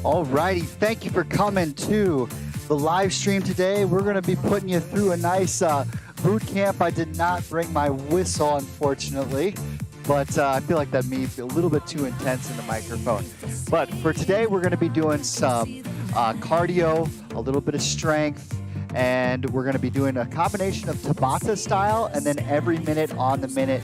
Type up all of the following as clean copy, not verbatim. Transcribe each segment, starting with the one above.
Alrighty, thank you for coming to the live stream today. We're going to be putting you through a nice boot camp. I did not bring my whistle, unfortunately, but I feel like that may be a little bit too intense in the microphone. But for today, we're going to be doing some cardio, a little bit of strength, and we're going to be doing a combination of Tabata style and then every minute on the minute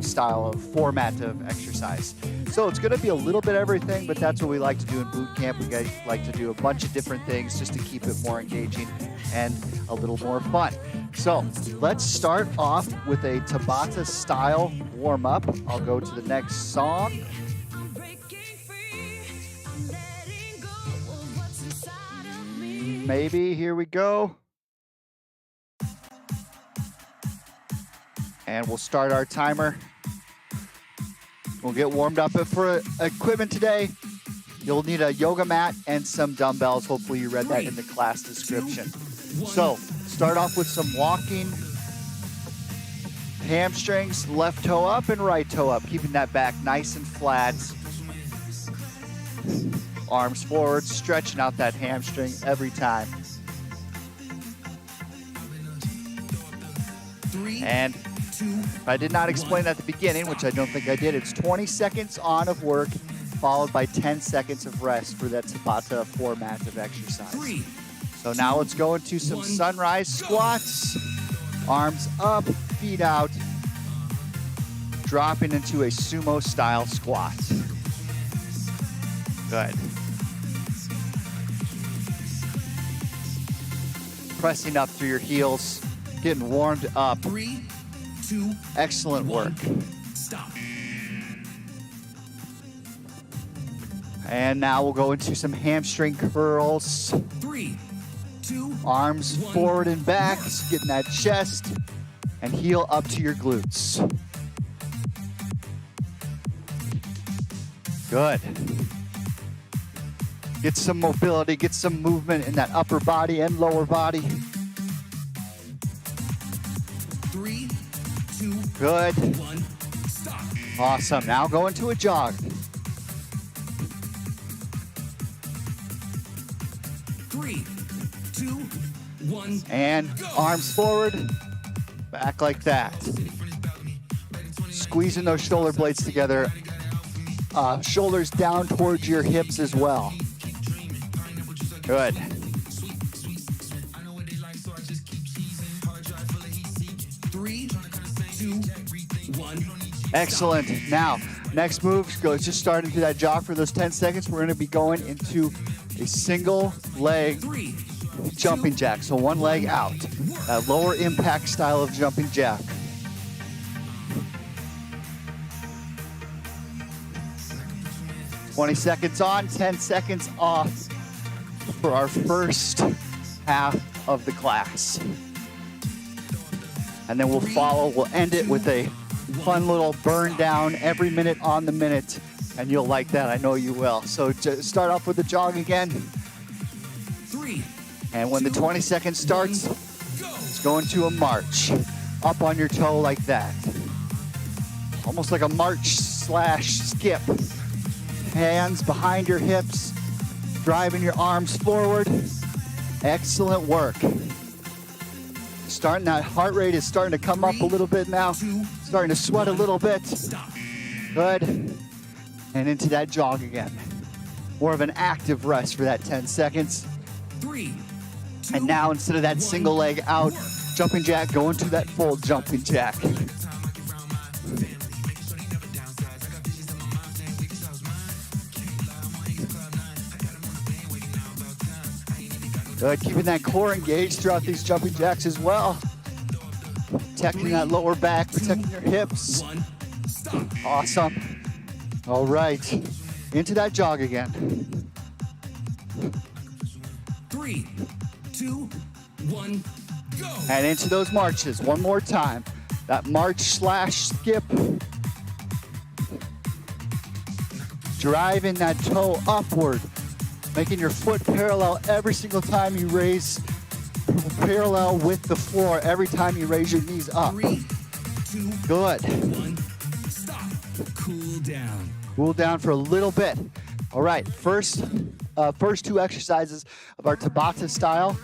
style of format of exercise. So it's going to be a little bit everything, but that's what we like to do in boot camp. We like to do a bunch of different things just to keep it more engaging and a little more fun. So let's start off with a Tabata style warm up. I'll go to the next song. Maybe, here we go. And we'll start our timer. We'll get warmed up. For equipment today, you'll need a yoga mat and some dumbbells. Hopefully you read that in the class description. So start off with some walking, hamstrings, left toe up and right toe up, keeping that back nice and flat. Arms forward, stretching out that hamstring every time. And I did not explain at the beginning, which I don't think I did. It's 20 seconds on of work, followed by 10 seconds of rest for that Tabata format of exercise. So now let's go into some sunrise squats. Arms up, feet out, dropping into a sumo style squat. Good. Pressing up through your heels, getting warmed up. 3, 2, excellent work. Stop. And now we'll go into some hamstring curls. 3, 2, arms 1, forward and back, getting that chest and heel up to your glutes. Good. Get some mobility, get some movement in that upper body and lower body. 3, 2, good. 1, stop. Awesome. Now go into a jog. 3, 2, 1, and go. Arms forward, back like that. Squeezing those shoulder blades together. Shoulders down towards your hips as well. Good. 3, 2, 1. Excellent. Now, next move, just starting to that jog for those 10 seconds. We're going to be going into a single leg jumping jack. So one leg out. That lower impact style of jumping jack. "20 seconds on, 10 seconds off for our first half of the class. And then we'll end it with a fun little burn down every minute on the minute. And you'll like that, I know you will. So just start off with the jog again. 3, and when the 20 seconds starts, it's going to a march. Up on your toe like that. Almost like a march slash skip. Hands behind your hips, driving your arms forward. Excellent work. That heart rate is starting to come up a little bit now. Starting to sweat a little bit. Good. And into that jog again. More of an active rest for that 10 seconds. 3, 2, and now instead of that single leg out jumping jack, go into that full jumping jack. Good, keeping that core engaged throughout these jumping jacks as well. Protecting that lower back, protecting your hips. Awesome. All right, into that jog again. 3, 2, 1, go. And into those marches one more time. That march slash skip. Driving that toe upward. Making your foot parallel every single time you raise, parallel with the floor every time you raise your knees up. 3, 2, good. 1, stop. Cool down. Cool down for a little bit. All right, first two exercises of our Tabata style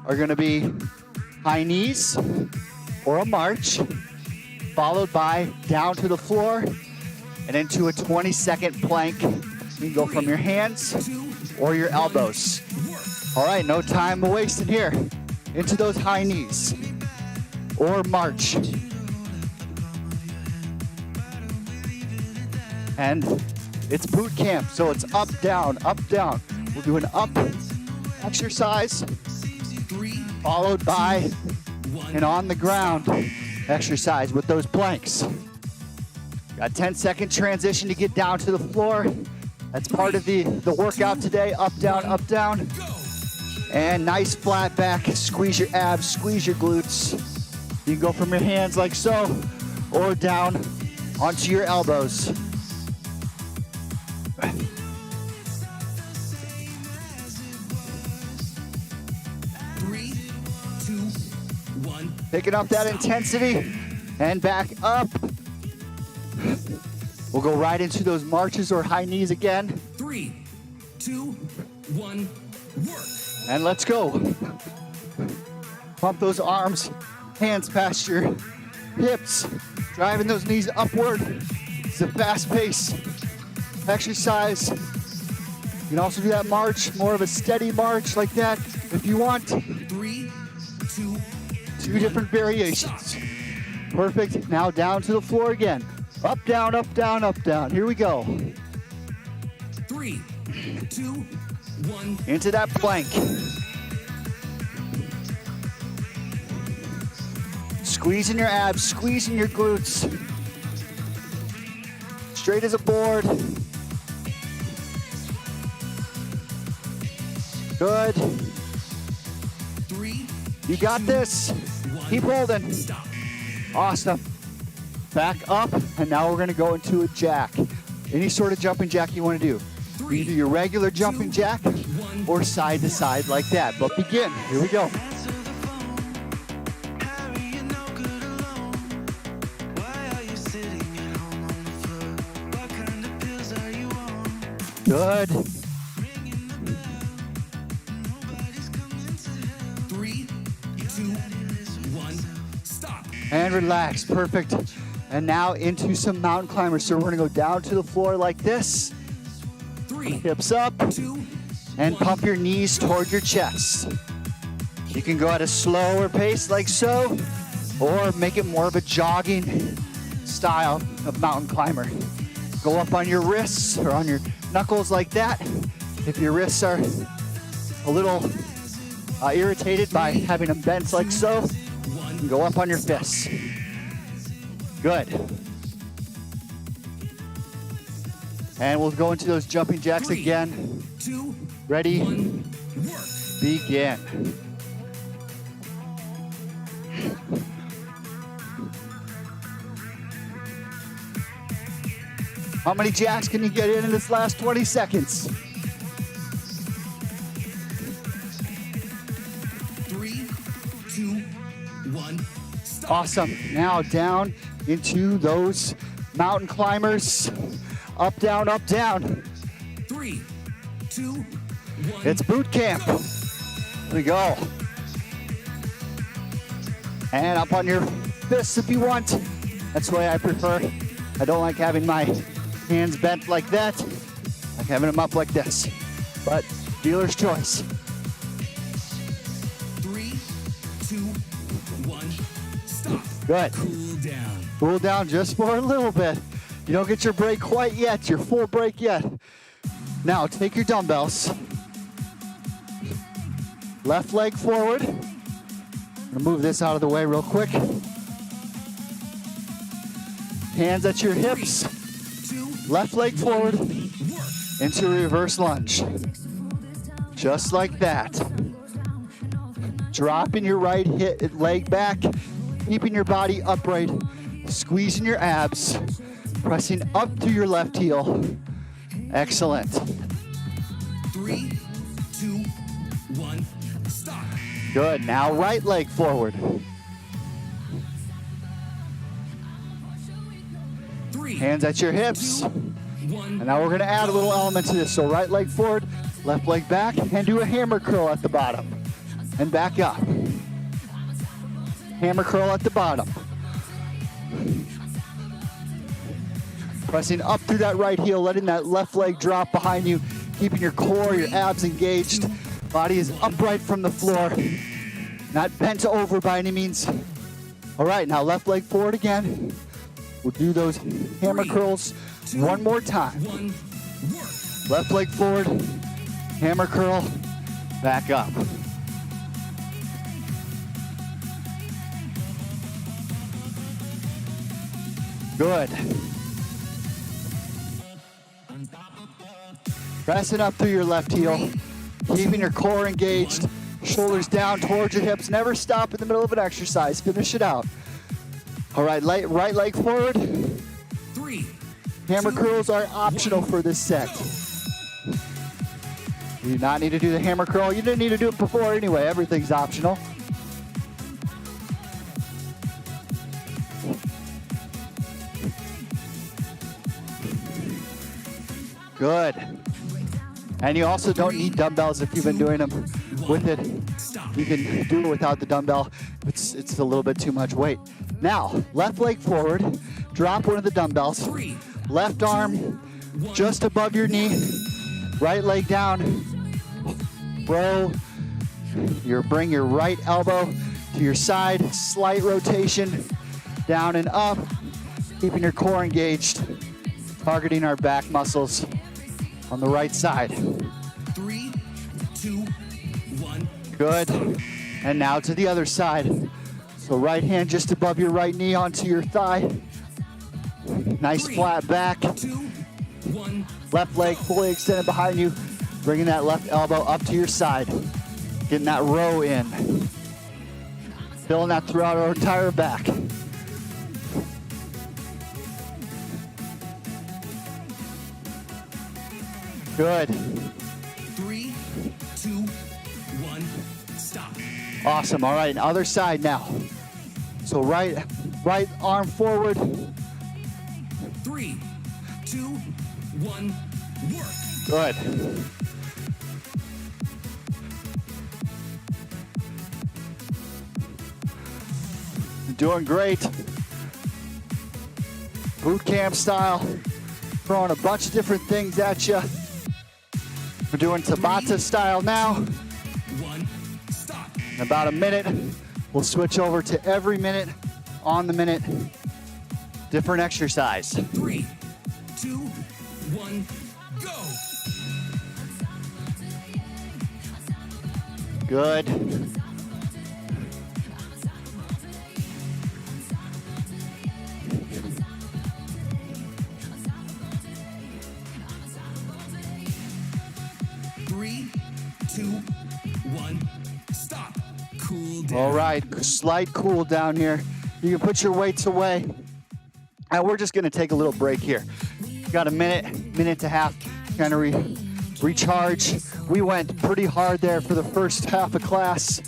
are gonna be high knees or a march, followed by down to the floor and into a 20-second plank. You can go from your hands or your elbows. All right, no time wasting here. Into those high knees or march. And it's boot camp, so it's up, down, up, down. We'll do an up exercise, followed by an on the ground exercise with those planks. Got 10-second transition to get down to the floor. That's part of the workout today, up, down, up, down. And nice flat back, squeeze your abs, squeeze your glutes. You can go from your hands like so, or down onto your elbows. 3, 2, 1. Picking up that intensity and back up. We'll go right into those marches or high knees again. 3, 2, 1. Work. And let's go. Pump those arms, hands past your hips, driving those knees upward. It's a fast-paced exercise. You can also do that march, more of a steady march like that if you want. 3, 2, Two different variations. Perfect. Now down to the floor again. Up, down, up, down, up, down. Here we go. 3, 2, 1. Into that plank. Squeezing your abs, squeezing your glutes. Straight as a board. Good. 3, You got this. 1. Keep holding. Stop. Awesome. Back up, and now we're gonna go into a jack. Any sort of jumping jack you wanna do. You can do your regular jumping jack or side to side like that. But begin. Here we go. Good. 3, 2, 1. Stop. And relax. Perfect. And now into some mountain climbers. So we're gonna go down to the floor like this. 3, Hips up. 2, And pump your knees toward your chest. You can go at a slower pace like so, or make it more of a jogging style of mountain climber. Go up on your wrists or on your knuckles like that. If your wrists are a little irritated by having them bent like so, you can go up on your fists. Good. And we'll go into those jumping jacks 3, again. 2, Ready? 1. Work. Begin. How many jacks can you get in this last 20 seconds? 3, 2, 1. Stop. Awesome. Now down into those mountain climbers. Up, down, up, down. 3, 2, 1. It's boot camp. Here we go. And up on your fists if you want. That's the way I prefer. I don't like having my hands bent like that. I like having them up like this. But dealer's choice. 3, 2, 1. Stop. Good. Cool down. Cool down just for a little bit. You don't get your break quite yet, your full break yet. Now take your dumbbells. Left leg forward. I'm gonna move this out of the way real quick. Hands at your hips. 2, Left leg forward work. into a reverse lunge. Just like that. Dropping your right leg back, keeping your body upright, squeezing your abs, pressing up through your left heel. Excellent. 3, 2, 1. Stop. Good. Now right leg forward. 3, Hands at your hips. And now we're gonna add a little element to this. So right leg forward, left leg back, and do a hammer curl at the bottom. And back up. Hammer curl at the bottom. Pressing up through that right heel, letting that left leg drop behind you, keeping your core, your abs engaged. Body is upright from the floor, not bent over by any means. All right, now left leg forward again. We'll do those hammer curls one more time. Left leg forward, hammer curl, back up. Good. Pressing up through your left heel, keeping your core engaged, shoulders down towards your hips. Never stop in the middle of an exercise. Finish it out. All right, right leg forward. 3. Hammer curls are optional for this set. You do not need to do the hammer curl. You didn't need to do it before anyway. Everything's optional. Good. And you also don't need dumbbells if you've been doing them with it. You can do it without the dumbbell. It's a little bit too much weight. Now, left leg forward, drop one of the dumbbells. Left arm just above your knee, right leg down. Row. Bring your right elbow to your side, slight rotation, down and up, keeping your core engaged, targeting our back muscles on the right side. 3, 2, 1. Good. And now to the other side. So right hand just above your right knee onto your thigh. Nice flat back. 2, 1. Left leg fully extended behind you. Bringing that left elbow up to your side. Getting that row in. Feeling that throughout our entire back. Good. 3, 2, 1. Stop. Awesome. All right, and other side now. So right arm forward. 3, 2, 1. Work. Good. Doing great. Boot camp style. Throwing a bunch of different things at you. We're doing Tabata style now. 1. Stop. In about a minute, we'll switch over to every minute, on the minute, different exercise. 3, 2, 1. Go. Good. All right, slight cool down here. You can put your weights away. And we're just gonna take a little break here. Got a minute and a half, kind of recharge. We went pretty hard there for the first half of class.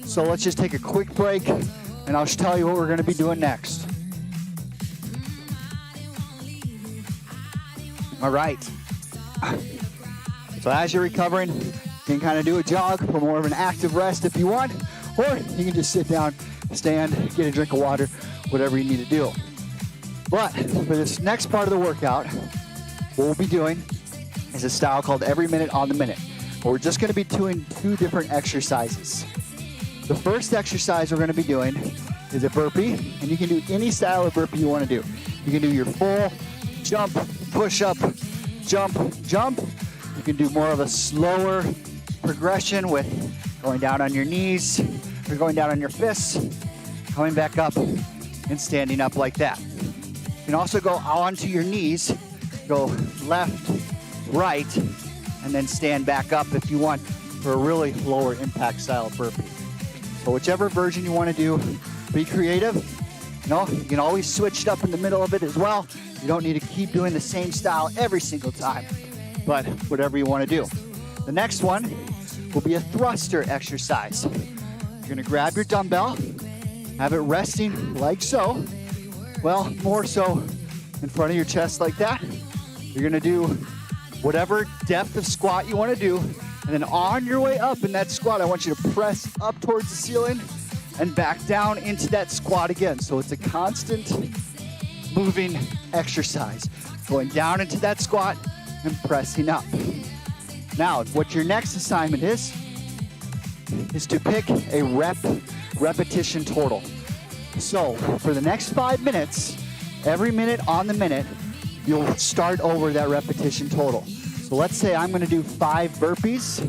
So let's just take a quick break and I'll tell you what we're gonna be doing next. All right. So as you're recovering, you can kind of do a jog for more of an active rest if you want. Or you can just sit down, stand, get a drink of water, whatever you need to do. But for this next part of the workout, what we'll be doing is a style called every minute on the minute. But we're just gonna be doing 2 different exercises. The first exercise we're gonna be doing is a burpee, and you can do any style of burpee you wanna do. You can do your full jump, push up, jump, jump. You can do more of a slower progression with going down on your knees, or going down on your fists, coming back up and standing up like that. You can also go onto your knees, go left, right, and then stand back up if you want for a really lower impact style burpee. So whichever version you want to do, be creative. You know, you can always switch it up in the middle of it as well. You don't need to keep doing the same style every single time, but whatever you want to do. The next one will be a thruster exercise. You're gonna grab your dumbbell, have it resting like so. Well, more so in front of your chest like that. You're gonna do whatever depth of squat you wanna do, and then on your way up in that squat, I want you to press up towards the ceiling and back down into that squat again. So it's a constant moving exercise. Going down into that squat and pressing up. Now, what your next assignment is to pick a repetition total. So for the next 5 minutes, every minute on the minute, you'll start over that repetition total. So let's say I'm gonna do 5 burpees.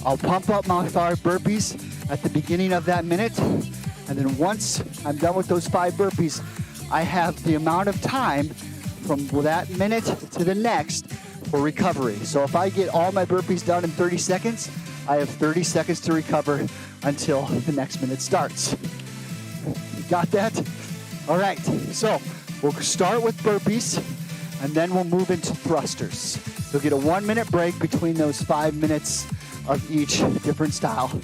I'll pump up my 5 burpees at the beginning of that minute. And then once I'm done with those 5 burpees, I have the amount of time from that minute to the next for recovery. So if I get all my burpees done in 30 seconds, I have 30 seconds to recover until the next minute starts. Got that? All right, so we'll start with burpees and then we'll move into thrusters. You'll get a 1-minute break between those 5 minutes of each different style. So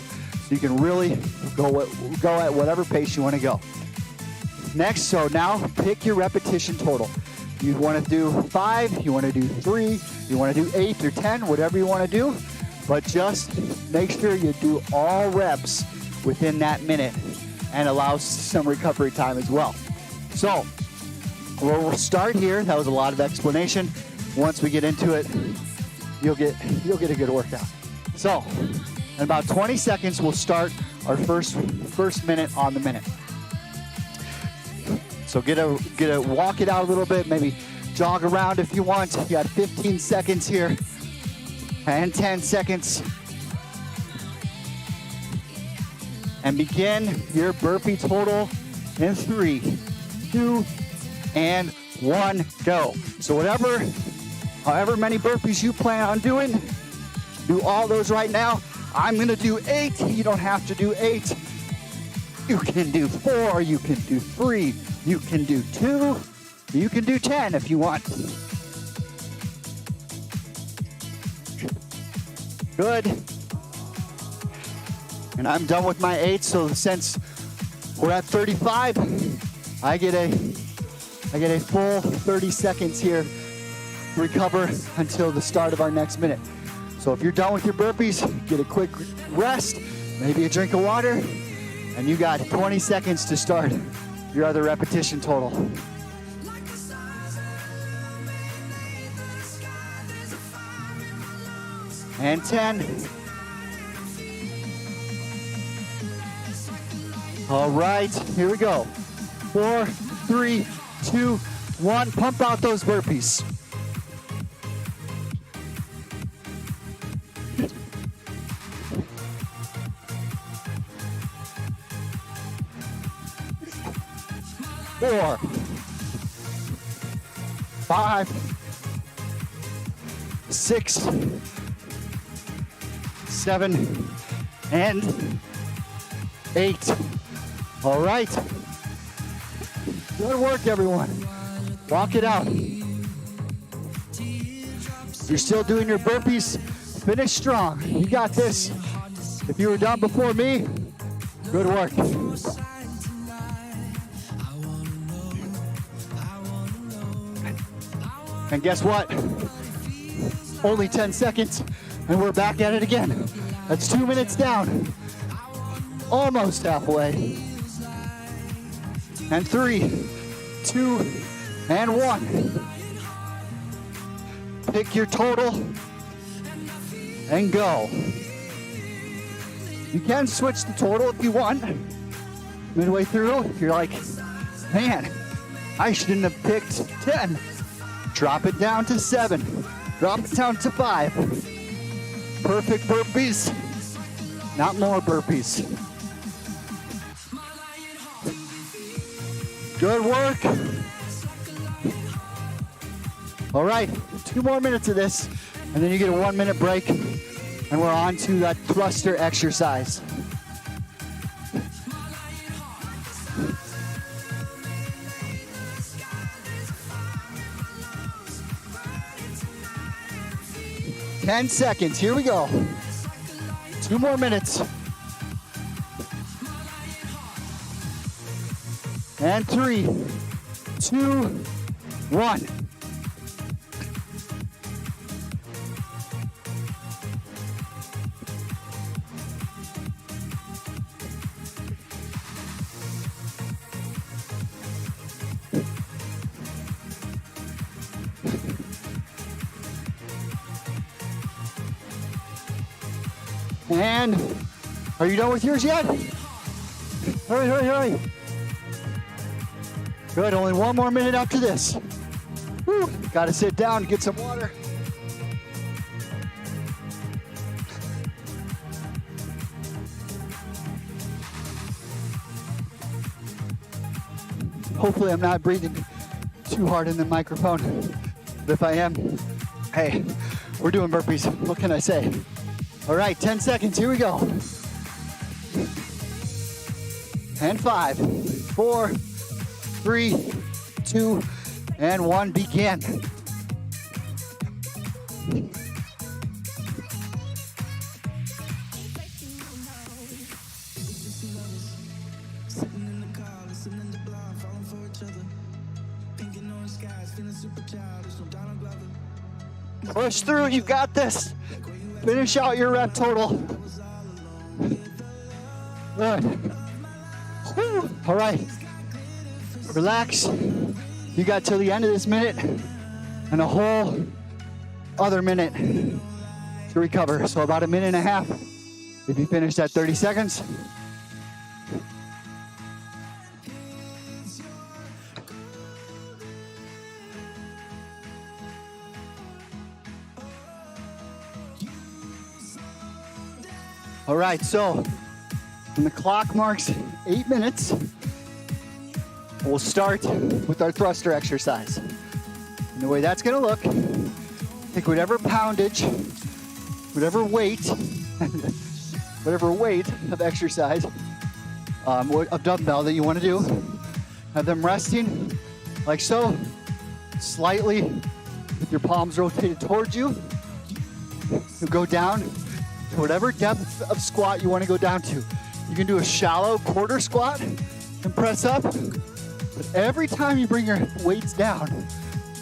you can really go at whatever pace you want to go. Next, so now pick your repetition total. You want to do 5, you want to do 3, you want to do 8 or 10, whatever you want to do, but just make sure you do all reps within that minute and allow some recovery time as well. So we'll start here. That was a lot of explanation. Once we get into it, you'll get a good workout. So in about 20 seconds, we'll start our first minute on the minute. So get a walk it out a little bit, maybe jog around if you want. You got 15 seconds here and 10 seconds. And begin your burpee total in 3, 2, and 1, go. So however many burpees you plan on doing, do all those right now. I'm gonna do 8, you don't have to do 8. You can do 4, you can do 3, you can do 2, you can do 10 if you want. Good. And I'm done with my 8, so since we're at 35, I get a full 30 seconds here to recover until the start of our next minute. So if you're done with your burpees, get a quick rest, maybe a drink of water, and you got 20 seconds to start your other repetition total. And 10. All right, here we go. 4, 3, 2, 1. Pump out those burpees. Four, 5, 6, 7, and 8. All right. Good work, everyone. Walk it out. You're still doing your burpees. Finish strong. You got this. If you were done before me, good work. And guess what? Only 10 seconds, and we're back at it again. That's 2 minutes down. Almost halfway. And 3, 2, and 1. Pick your total and go. You can switch the total if you want. Midway through, if you're like, man, I shouldn't have picked 10. Drop it down to 7. Drop it down to 5. Perfect burpees, not more burpees. Good work. All right, 2 more minutes of this, and then you get a 1-minute break, and we're on to that thruster exercise. Ten seconds, here we go. 2 more minutes. And 3, 2, 1. And are you done with yours yet? Hurry, hurry, hurry. Good, only one more minute after this. Whew. Gotta sit down, get some water. Hopefully I'm not breathing too hard in the microphone. But if I am, hey, we're doing burpees. What can I say? All right, 10 seconds, here we go. And 5, 4, 3, 2, and 1, begin. Push through, you got this. Finish out your rep total. Good. Whew. All right, relax. You got till the end of this minute and a whole other minute to recover. So about a minute and a half if you finish at 30 seconds. All right, so when the clock marks 8 minutes, we'll start with our thruster exercise. And the way that's gonna look, take whatever poundage, whatever weight, whatever weight of exercise, of dumbbell that you wanna do, have them resting like so, slightly with your palms rotated towards you. You'll go down to whatever depth of squat you wanna go down to. You can do a shallow quarter squat and press up. But every time you bring your weights down,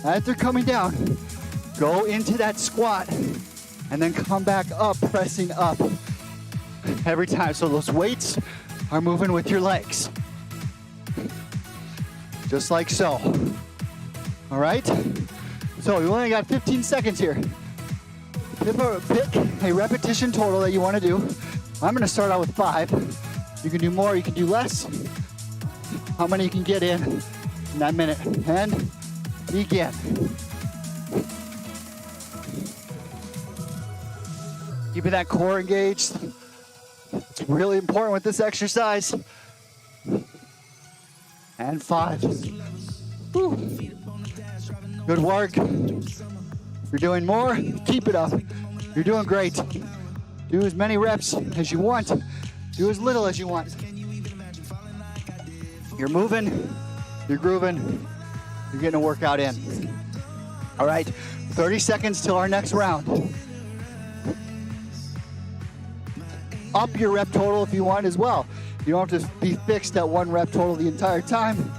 as they're coming down, go into that squat and then come back up, pressing up every time. So those weights are moving with your legs. Just like so. All right? So we only got 15 seconds here. Pick a repetition total that you want to do. I'm going to start out with 5. You can do more, you can do less. How many you can get in that minute. And begin. Keeping that core engaged. It's really important with this exercise. And 5. Whew. Good work. If you're doing more, keep it up. You're doing great. Do as many reps as you want. Do as little as you want. You're moving, you're grooving, you're getting a workout in. All right, 30 seconds till our next round. Up your rep total if you want as well. You don't have to be fixed at 1 rep total the entire time.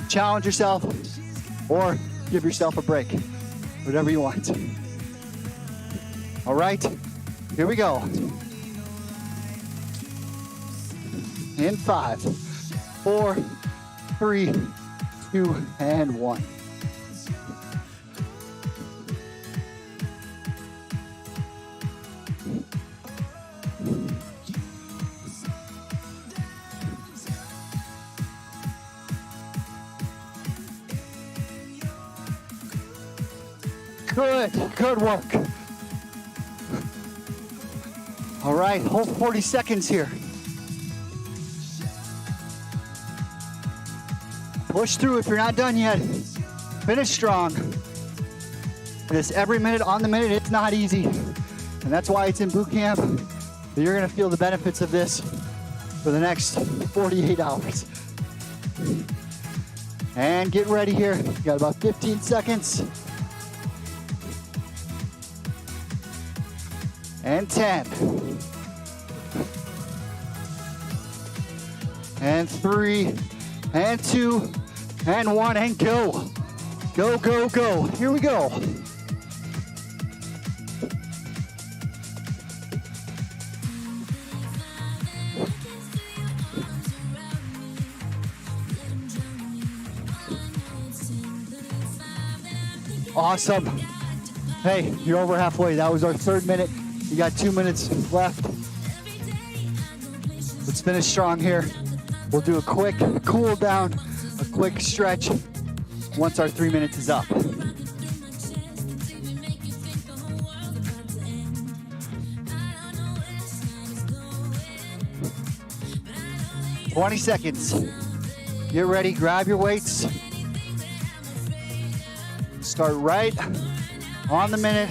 Challenge yourself or give yourself a break. Whatever you want. All right, here we go. In 5, 4, 3, 2, and 1. Good work. All right, whole 40 seconds here. Push through if you're not done yet. Finish strong. This every minute on the minute, it's not easy. And that's why it's in boot camp. But you're gonna feel the benefits of this for the next 48 hours. And get ready here. You got about 15 seconds. And 10. And 3. And 2. And 1. And go. Go, go, go. Here we go. Awesome. Hey, you're over halfway. That was our 3rd minute. You got 2 minutes left. Let's finish strong here. We'll do a quick cool down, a quick stretch once our 3 minutes is up. 20 seconds. Get ready, grab your weights. Start right on the minute.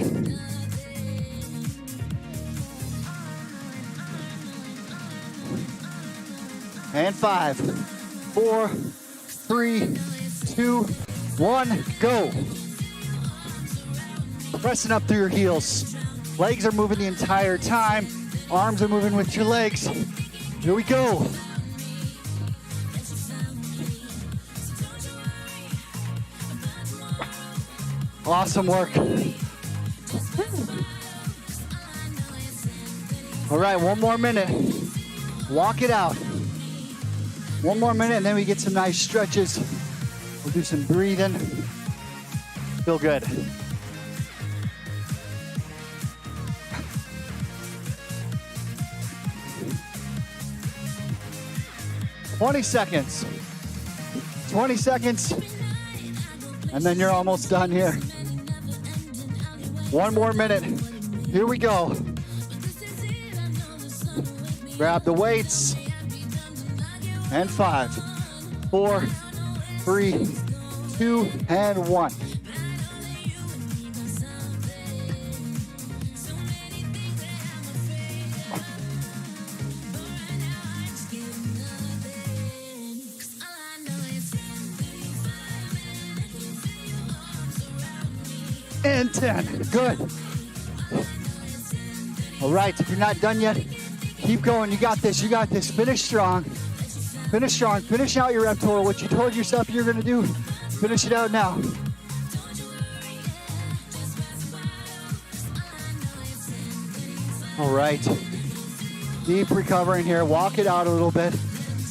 And 5, 4, 3, 2, 1, go. Pressing up through your heels. Legs are moving the entire time. Arms are moving with your legs. Here we go. Awesome work. All right, one more minute. Walk it out. One more minute and then we get some nice stretches. We'll do some breathing. Feel good. "20 seconds. 20 seconds. And then you're almost done here. One more minute. Here we go. Grab the weights. And 5, 4, 3, 2, and 1. And 10. Good. All right, if you're not done yet, keep going. You got this. You got this. Finish strong. Finish strong. Finish out your rep total. What you told yourself you're going to do, finish it out now. All right. Deep recovering here. Walk it out a little bit.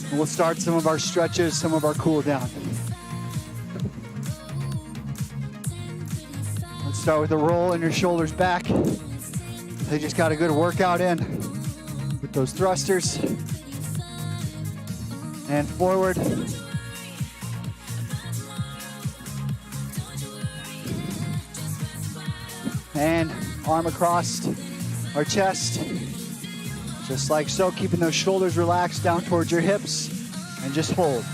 And we'll start some of our stretches, some of our cool down. Let's start with the roll and your shoulders back. They just got a good workout in with those thrusters. And forward. And arm across our chest. Just like so, keeping those shoulders relaxed down towards your hips. And just hold.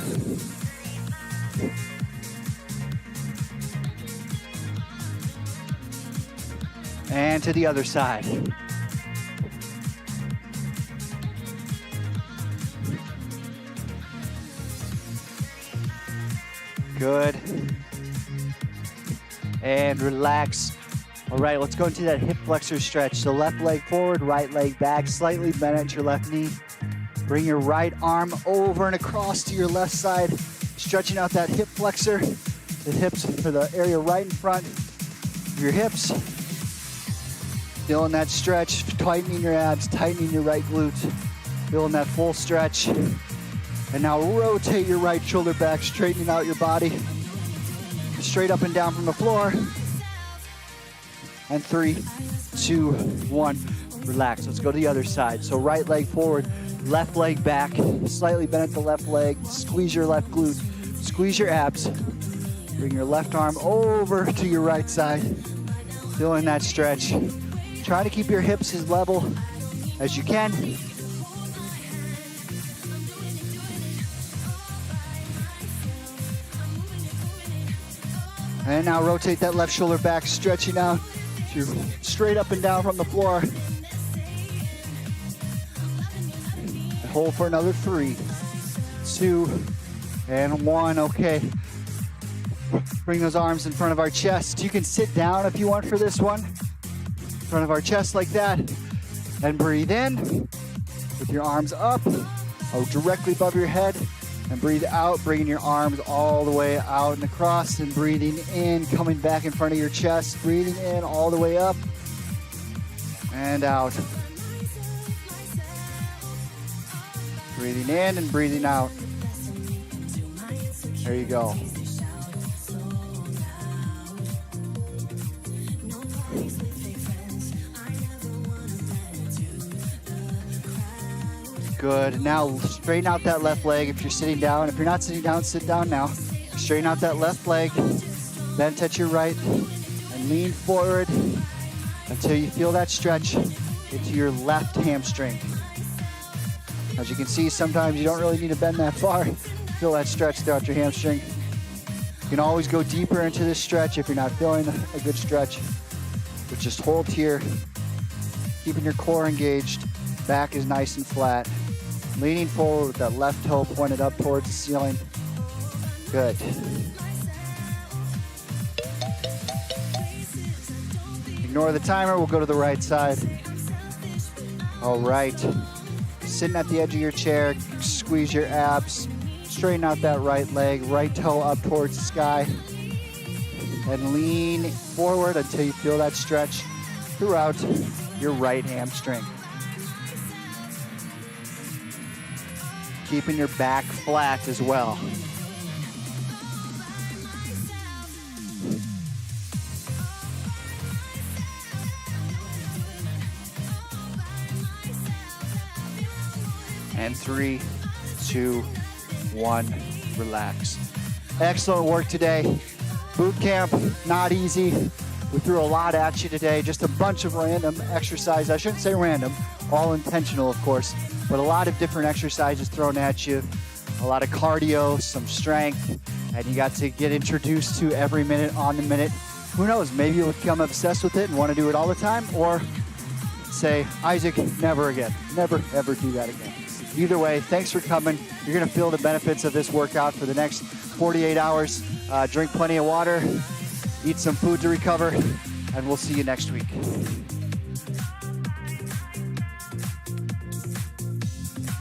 And to the other side. Good. And relax. All right, let's go into that hip flexor stretch. So left leg forward, right leg back, slightly bent at your left knee. Bring your right arm over and across to your left side, stretching out that hip flexor. The hips for the area right in front of your hips. Feeling that stretch, tightening your abs, tightening your right glutes. Feeling that full stretch. And now rotate your right shoulder back, straightening out your body. Straight up and down from the floor. And 3, 2, 1, relax. Let's go to the other side. So right leg forward, left leg back, slightly bend at the left leg, squeeze your left glute, squeeze your abs. Bring your left arm over to your right side. Feeling that stretch. Try to keep your hips as level as you can. And now rotate that left shoulder back, stretching out. You're straight up and down from the floor. And hold for another 3, 2, and 1. Okay. Bring those arms in front of our chest. You can sit down if you want for this one. In front of our chest like that. And breathe in with your arms up, directly above your head. And breathe out, bringing your arms all the way out and across, and breathing in, coming back in front of your chest, breathing in all the way up and out. Breathing in and breathing out. There you go. Good. Now straighten out that left leg if you're sitting down. If you're not sitting down, sit down now. Straighten out that left leg, bend at your right, and lean forward until you feel that stretch into your left hamstring. As you can see, sometimes you don't really need to bend that far. Feel that stretch throughout your hamstring. You can always go deeper into this stretch if you're not feeling a good stretch. But just hold here, keeping your core engaged. Back is nice and flat. Leaning forward with that left toe pointed up towards the ceiling. Good. Ignore the timer, we'll go to the right side. All right. Sitting at the edge of your chair, squeeze your abs, straighten out that right leg, right toe up towards the sky, and lean forward until you feel that stretch throughout your right hamstring. Keeping your back flat as well. And 3, 2, 1, relax. Excellent work today. Boot camp, not easy. We threw a lot at you today, just a bunch of random exercises. I shouldn't say random, all intentional, of course, but a lot of different exercises thrown at you. A lot of cardio, some strength, and you got to get introduced to every minute on the minute. Who knows, maybe you'll become obsessed with it and want to do it all the time, or say, Isaac, never again. Never, ever do that again. Either way, thanks for coming. You're going to feel the benefits of this workout for the next 48 hours. Drink plenty of water, eat some food to recover, and we'll see you next week.